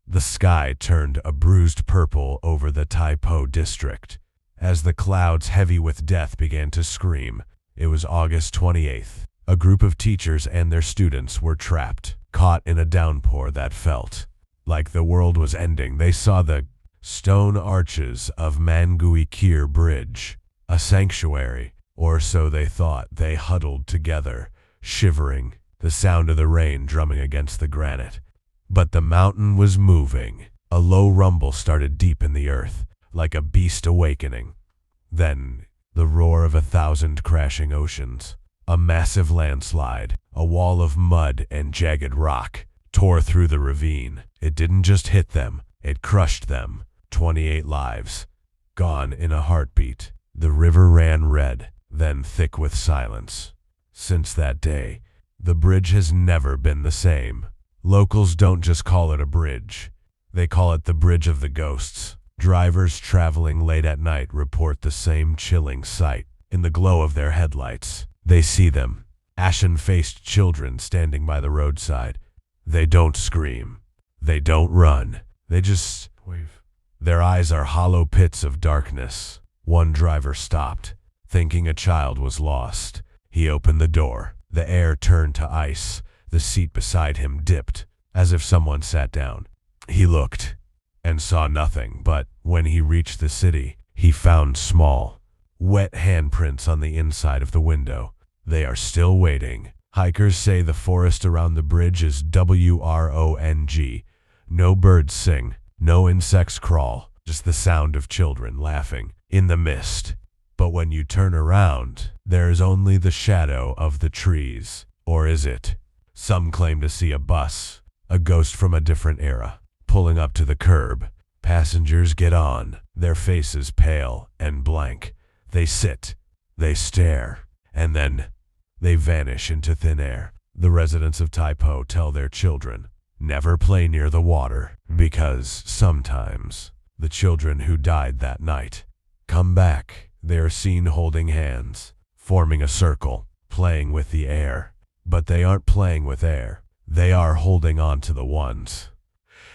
The sky turned a bruised purple over the Tai Po district. As the clouds heavy with death began to scream, it was August 28th. A group of teachers and their students were trapped, caught in a downpour that felt like the world was ending. They saw the stone arches of Mang Gui Kiu Bridge, a sanctuary, or so they thought. They huddled together, shivering, the sound of the rain drumming against the granite. But the mountain was moving. A low rumble started deep in the earth, like a beast awakening. Then, the roar of 1,000 crashing oceans. A massive landslide, a wall of mud and jagged rock, tore through the ravine. It didn't just hit them, it crushed them. 28 lives, gone in a heartbeat. The river ran red, then thick with silence. Since that day, the bridge has never been the same. Locals don't just call it a bridge. They call it the Bridge of the Ghosts. Drivers traveling late at night report the same chilling sight. In the glow of their headlights, they see them, ashen-faced children standing by the roadside. They don't scream. They don't run. They just wave. Their eyes are hollow pits of darkness. One driver stopped, thinking a child was lost. He opened the door. The air turned to ice. The seat beside him dipped, as if someone sat down. He looked and saw nothing, but when he reached the city, he found small, wet handprints on the inside of the window. They are still waiting. Hikers say the forest around the bridge is wrong. No birds sing, no insects crawl, just the sound of children laughing in the mist. But when you turn around, there is only the shadow of the trees. Or is it? Some claim to see a bus, a ghost from a different era, pulling up to the curb. Passengers get on, their faces pale and blank. They sit, they stare, and then they vanish into thin air. The residents of Tai Po tell their children, never play near the water, because sometimes the children who died that night come back. They are seen holding hands, forming a circle, playing with the air. But they aren't playing with air. They are holding on to the ones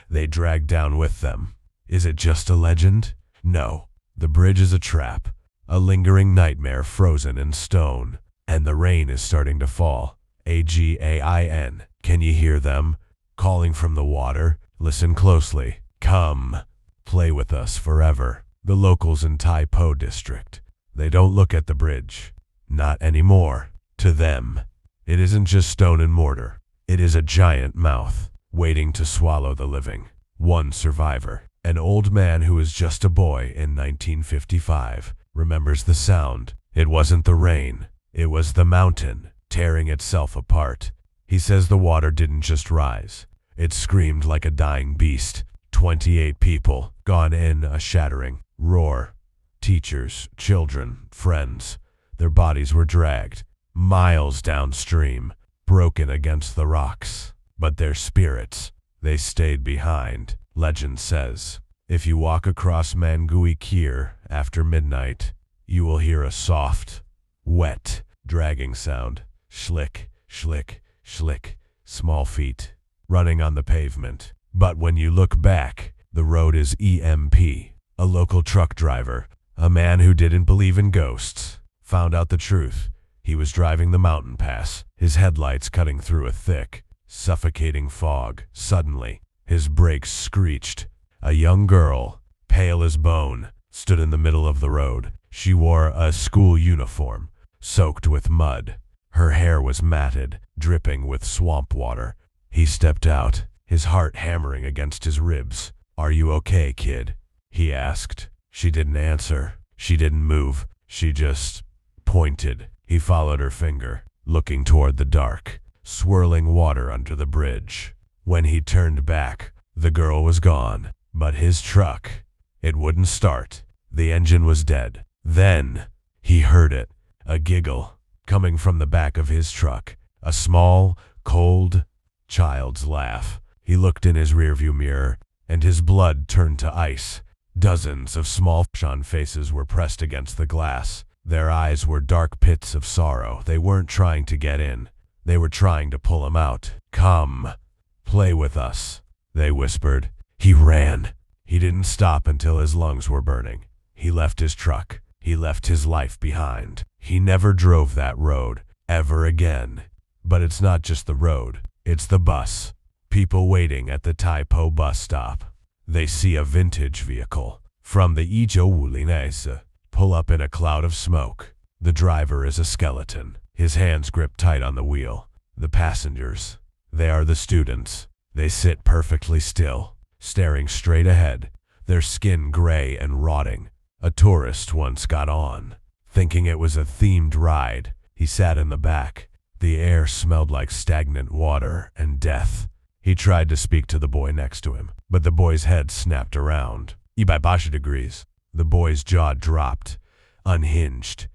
they drag down with them. Is it just a legend? No. The bridge is a trap, a lingering nightmare frozen in stone. And the rain is starting to fall. Again. Can you hear them? Calling from the water. Listen closely. Come. Play with us forever. The locals in Tai Po district. They don't look at the bridge. Not anymore. To them, it isn't just stone and mortar. It is a giant mouth, waiting to swallow the living. One survivor, an old man who was just a boy in 1955, remembers the sound. It wasn't the rain. It was the mountain, tearing itself apart. He says the water didn't just rise. It screamed like a dying beast. 28 people, gone in a shattering roar. Teachers, children, friends. Their bodies were dragged miles downstream, broken against the rocks. But their spirits, they stayed behind. Legend says, if you walk across Mang Gui Kiu after midnight, you will hear a soft, wet, dragging sound. Schlick, schlick, schlick. Small feet, running on the pavement. But when you look back, the road is EMP. A local truck driver, a man who didn't believe in ghosts, found out the truth. He was driving the mountain pass, his headlights cutting through a thick, suffocating fog. Suddenly, his brakes screeched. A young girl, pale as bone, stood in the middle of the road. She wore a school uniform, soaked with mud. Her hair was matted, dripping with swamp water. He stepped out, his heart hammering against his ribs. "Are you okay, kid?" he asked. She didn't answer. She didn't move. She just pointed. He followed her finger, looking toward the dark, swirling water under the bridge. When he turned back, the girl was gone. But his truck, it wouldn't start. The engine was dead. Then, he heard it, a giggle, coming from the back of his truck. A small, cold child's laugh. He looked in his rearview mirror, and his blood turned to ice. Dozens of small ashen faces were pressed against the glass. Their eyes were dark pits of sorrow. They weren't trying to get in. They were trying to pull him out. "Come, play with us," they whispered. He ran. He didn't stop until his lungs were burning. He left his truck. He left his life behind. He never drove that road ever again. But it's not just the road, it's the bus. People waiting at the Tai Po bus stop. They see a vintage vehicle from the Ijo Wulinese pull up in a cloud of smoke. The driver is a skeleton, his hands gripped tight on the wheel. The passengers, they are the students. They sit perfectly still, staring straight ahead, their skin gray and rotting. A tourist once got on, thinking it was a themed ride. He sat in the back. The air smelled like stagnant water and death. He tried to speak to the boy next to him, but the boy's head snapped around. 180 degrees. The boy's jaw dropped, unhinged,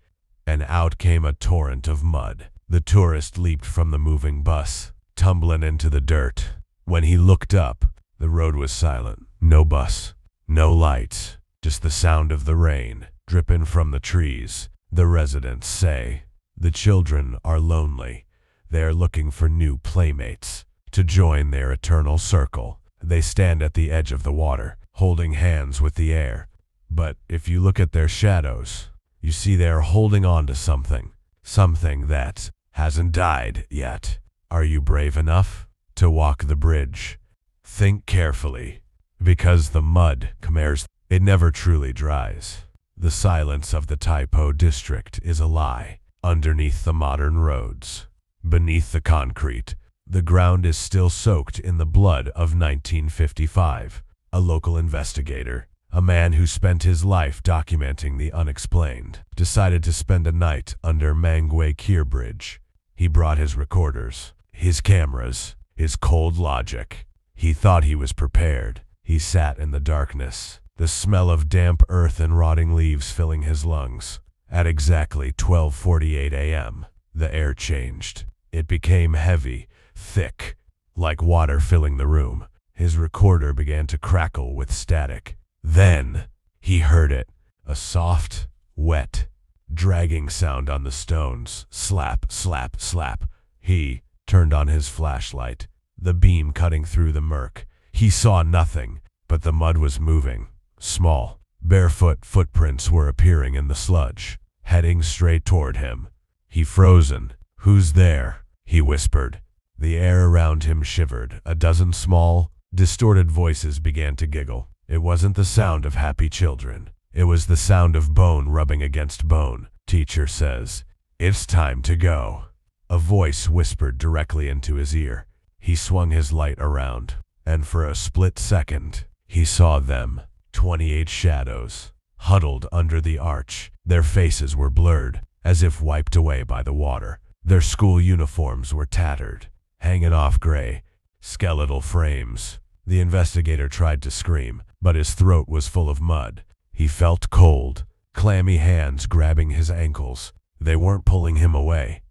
and out came a torrent of mud. The tourist leaped from the moving bus, tumbling into the dirt. When he looked up, the road was silent. No bus, no lights, just the sound of the rain dripping from the trees. The residents say the children are lonely. They are looking for new playmates to join their eternal circle. They stand at the edge of the water, holding hands with the air. But if you look at their shadows, you see they are holding on to something that hasn't died yet. Are you brave enough to walk the bridge? Think carefully, because the mud, Khmer's, it never truly dries. The silence of the Tai Po district is a lie. Underneath the modern roads, beneath the concrete, the ground is still soaked in the blood of 1955. A local investigator, a man who spent his life documenting the unexplained, decided to spend a night under Mang Gui Kiu Bridge. He brought his recorders, his cameras, his cold logic. He thought he was prepared. He sat in the darkness, the smell of damp earth and rotting leaves filling his lungs. At exactly 12:48 a.m., the air changed. It became heavy, thick, like water filling the room. His recorder began to crackle with static. Then he heard it, a soft, wet, dragging sound on the stones. Slap, slap, slap. He turned on his flashlight, the beam cutting through the murk. He saw nothing, but the mud was moving. Small, barefoot footprints were appearing in the sludge, heading straight toward him. He frozen. "Who's there?" he whispered. The air around him shivered. A dozen small, distorted voices began to giggle. It wasn't the sound of happy children. It was the sound of bone rubbing against bone. "Teacher says, it's time to go." A voice whispered directly into his ear. He swung his light around, and for a split second, he saw them. 28 shadows, huddled under the arch. Their faces were blurred, as if wiped away by the water. Their school uniforms were tattered, hanging off gray, skeletal frames. The investigator tried to scream, but his throat was full of mud. He felt cold, clammy hands grabbing his ankles. They weren't pulling him away.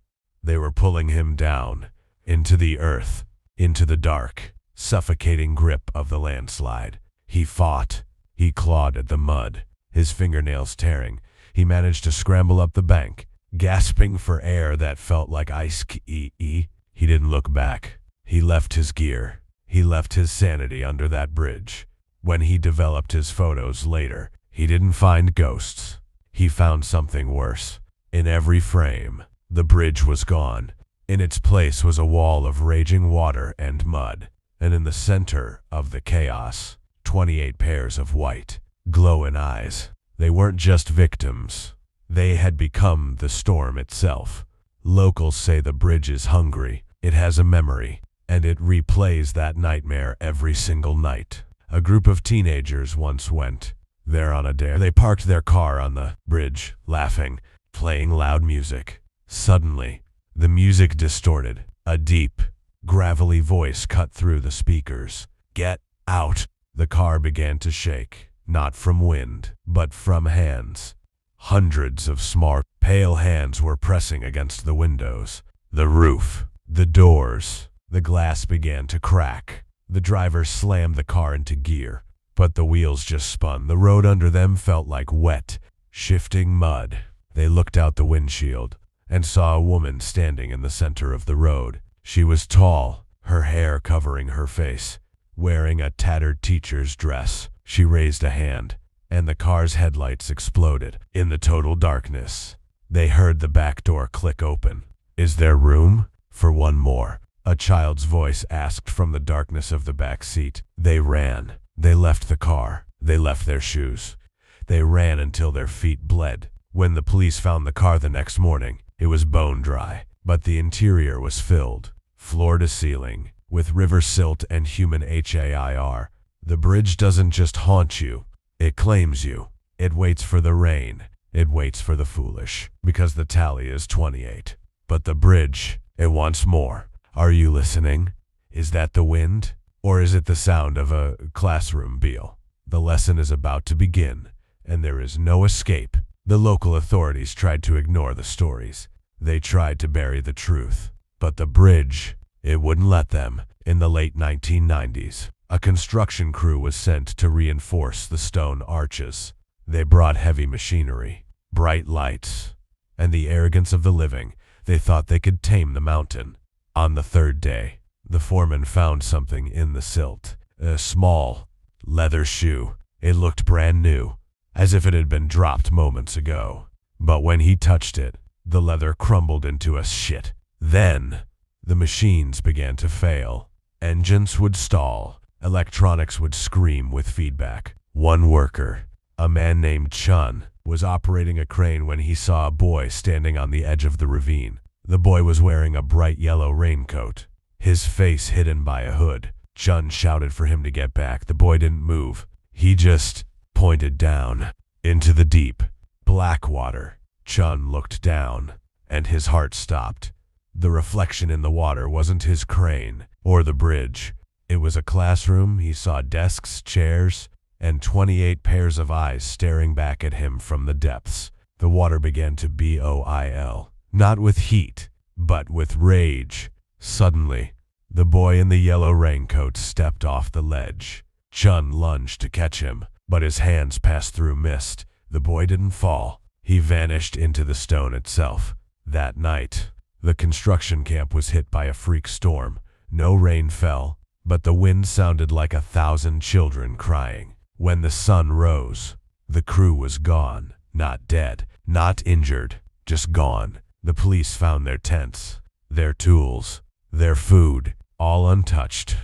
They were pulling him down, into the earth, into the dark, suffocating grip of the landslide. He fought. He clawed at the mud, his fingernails tearing. He managed to scramble up the bank, gasping for air that felt like ice. He didn't look back. He left his gear. He left his sanity under that bridge. When he developed his photos later, he didn't find ghosts. He found something worse. In every frame, the bridge was gone. In its place was a wall of raging water and mud. And in the center of the chaos, 28 pairs of white, glowing eyes. They weren't just victims. They had become the storm itself. Locals say the bridge is hungry. It has a memory, and it replays that nightmare every single night. A group of teenagers once went there on a dare. They parked their car on the bridge, laughing, playing loud music. Suddenly, the music distorted. A deep, gravelly voice cut through the speakers. "Get out!" The car began to shake, not from wind, but from hands. Hundreds of smart, pale hands were pressing against the windows, the roof, the doors. The glass began to crack. The driver slammed the car into gear, but the wheels just spun. The road under them felt like wet, shifting mud. They looked out the windshield and saw a woman standing in the center of the road. She was tall, her hair covering her face. wearing a tattered teacher's dress. She raised a hand, and the car's headlights exploded. In the total darkness, they heard the back door click open. "Is there room for one more?" a child's voice asked from the darkness of the back seat. They ran. They left the car. They left their shoes. They ran until their feet bled. When the police found the car the next morning, it was bone dry, but the interior was filled, floor to ceiling, with river silt and human hair. The bridge doesn't just haunt you, it claims you. It waits for the rain. It waits for the foolish, because the tally is 28. But the bridge, it wants more. Are you listening? Is that the wind? Or is it the sound of a classroom bell? The lesson is about to begin, and there is no escape. The local authorities tried to ignore the stories. They tried to bury the truth. But the bridge, it wouldn't let them. In the late 1990s, a construction crew was sent to reinforce the stone arches. They brought heavy machinery, bright lights, and the arrogance of the living. They thought they could tame the mountain. On the third day, the foreman found something in the silt. A small, leather shoe. It looked brand new, as if it had been dropped moments ago. But when he touched it, the leather crumbled into a shit. Then, the machines began to fail. Engines would stall. Electronics would scream with feedback. One worker, a man named Chun, was operating a crane when he saw a boy standing on the edge of the ravine. The boy was wearing a bright yellow raincoat, his face hidden by a hood. Chun shouted for him to get back. The boy didn't move. He just pointed down into the deep, black water. Chun looked down, and his heart stopped. The reflection in the water wasn't his crane or the bridge. It was a classroom. He saw desks, chairs, and 28 pairs of eyes staring back at him from the depths. The water began to boil, not with heat, but with rage. Suddenly, the boy in the yellow raincoat stepped off the ledge. Chun lunged to catch him, but his hands passed through mist. The boy didn't fall. He vanished into the stone itself. That night, the construction camp was hit by a freak storm. No rain fell, but the wind sounded like 1,000 children crying. When the sun rose, the crew was gone. Not dead, not injured, just gone. The police found their tents, their tools, their food, all untouched.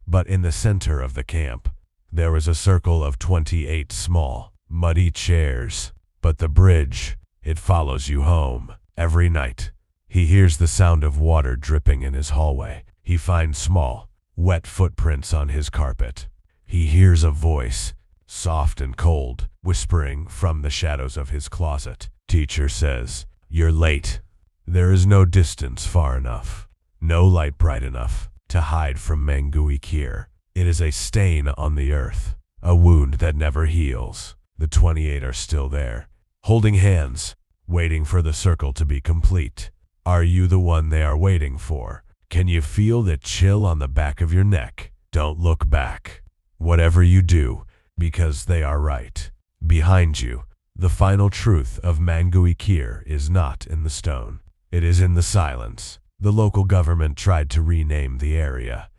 But in the center of the camp, there was a circle of 28 small, muddy chairs. But the bridge, it follows you home. Every night, he hears the sound of water dripping in his hallway. He finds small, wet footprints on his carpet. He hears a voice, soft and cold, whispering from the shadows of his closet. Teacher says, "You're late." There is no distance far enough, no light bright enough to hide from Mang Gui Kiu. It is a stain on the earth, a wound that never heals. The 28 are still there, holding hands, waiting for the circle to be complete. Are you the one they are waiting for? Can you feel the chill on the back of your neck? Don't look back. Whatever you do, because they are right. Behind you, the final truth of Mang Gui Kiu is not in the stone. It is in the silence. The local government tried to rename the area.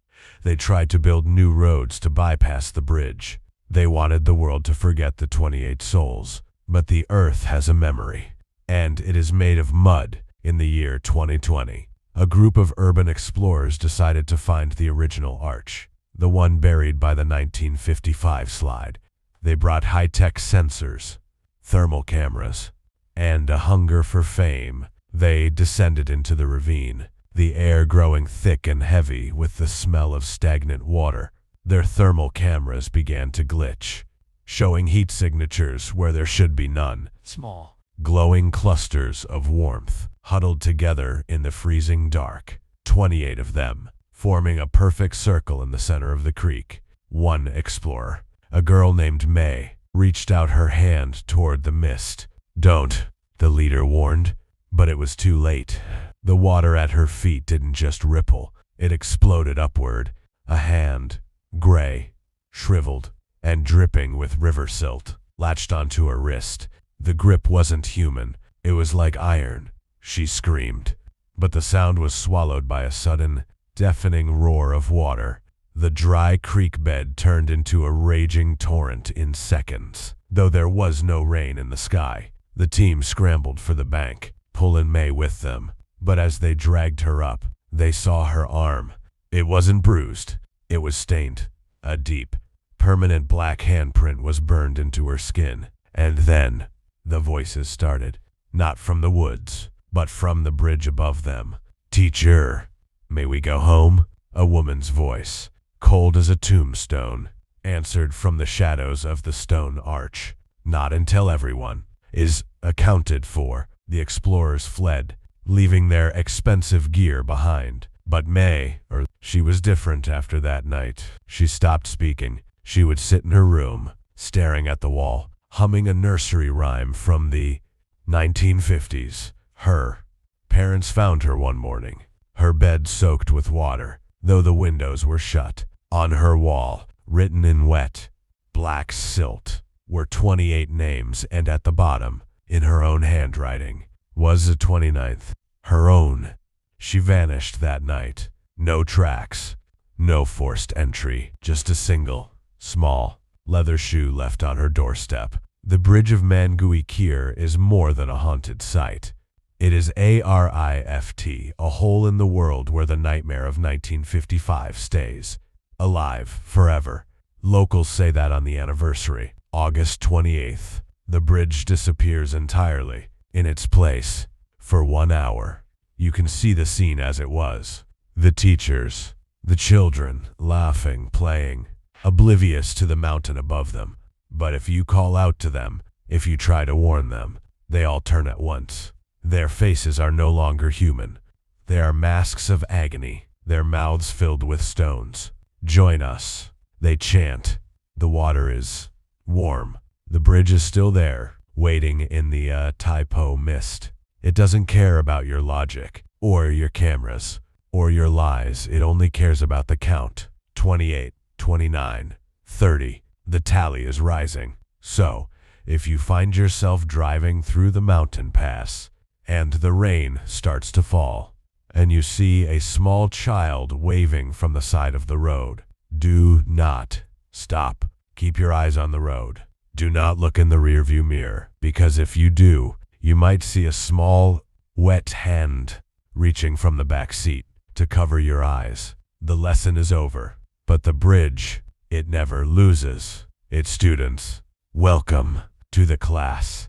They tried to build new roads to bypass the bridge. They wanted the world to forget the 28 souls. But the earth has a memory, and it is made of mud. In the year 2020, a group of urban explorers decided to find the original arch, the one buried by the 1955 slide. They brought high-tech sensors, thermal cameras, and a hunger for fame. They descended into the ravine, the air growing thick and heavy with the smell of stagnant water. Their thermal cameras began to glitch, showing heat signatures where there should be none. Small, glowing clusters of warmth huddled together in the freezing dark. 28 of them, forming a perfect circle in the center of the creek. One explorer, a girl named May, reached out her hand toward the mist. "Don't," the leader warned, but it was too late. The water at her feet didn't just ripple, it exploded upward. A hand, gray, shriveled, and dripping with river silt, latched onto her wrist. The grip wasn't human, it was like iron. She screamed, but the sound was swallowed by a sudden, deafening roar of water. The dry creek bed turned into a raging torrent in seconds. Though there was no rain in the sky, the team scrambled for the bank, pulling May with them. But as they dragged her up, they saw her arm. It wasn't bruised, it was stained. A deep, permanent black handprint was burned into her skin. And then, the voices started. Not from the woods, but from the bridge above them. "Teacher, may we go home?" A woman's voice, cold as a tombstone, answered from the shadows of the stone arch. "Not until everyone is accounted for." The explorers fled, leaving their expensive gear behind. But May, she was different after that night. She stopped speaking. She would sit in her room, staring at the wall, humming a nursery rhyme from the 1950s. Her parents found her one morning, her bed soaked with water, though the windows were shut. On her wall, written in wet, black silt, were 28 names, and at the bottom, in her own handwriting, was the 29th, her own. She vanished that night. No tracks, no forced entry, just a single, small, leather shoe left on her doorstep. The bridge of Mang Gui Kiu is more than a haunted site. It is a rift, a hole in the world where the nightmare of 1955 stays alive forever. Locals say that on the anniversary, August 28th, the bridge disappears entirely. In its place, for 1 hour, you can see the scene as it was. The teachers, the children, laughing, playing, oblivious to the mountain above them. But if you call out to them, if you try to warn them, they all turn at once. Their faces are no longer human. They are masks of agony, their mouths filled with stones. "Join us," they chant. The water is warm. The bridge is still there, waiting in the Taipo mist. It doesn't care about your logic, or your cameras, or your lies. It only cares about the count. 28, 29, 30. The tally is rising. So, if you find yourself driving through the mountain pass, and the rain starts to fall, and you see a small child waving from the side of the road, do not stop. Keep your eyes on the road. Do not look in the rearview mirror, because if you do, you might see a small, wet hand reaching from the back seat to cover your eyes. The lesson is over, but the bridge, it never loses its students. Welcome to the class.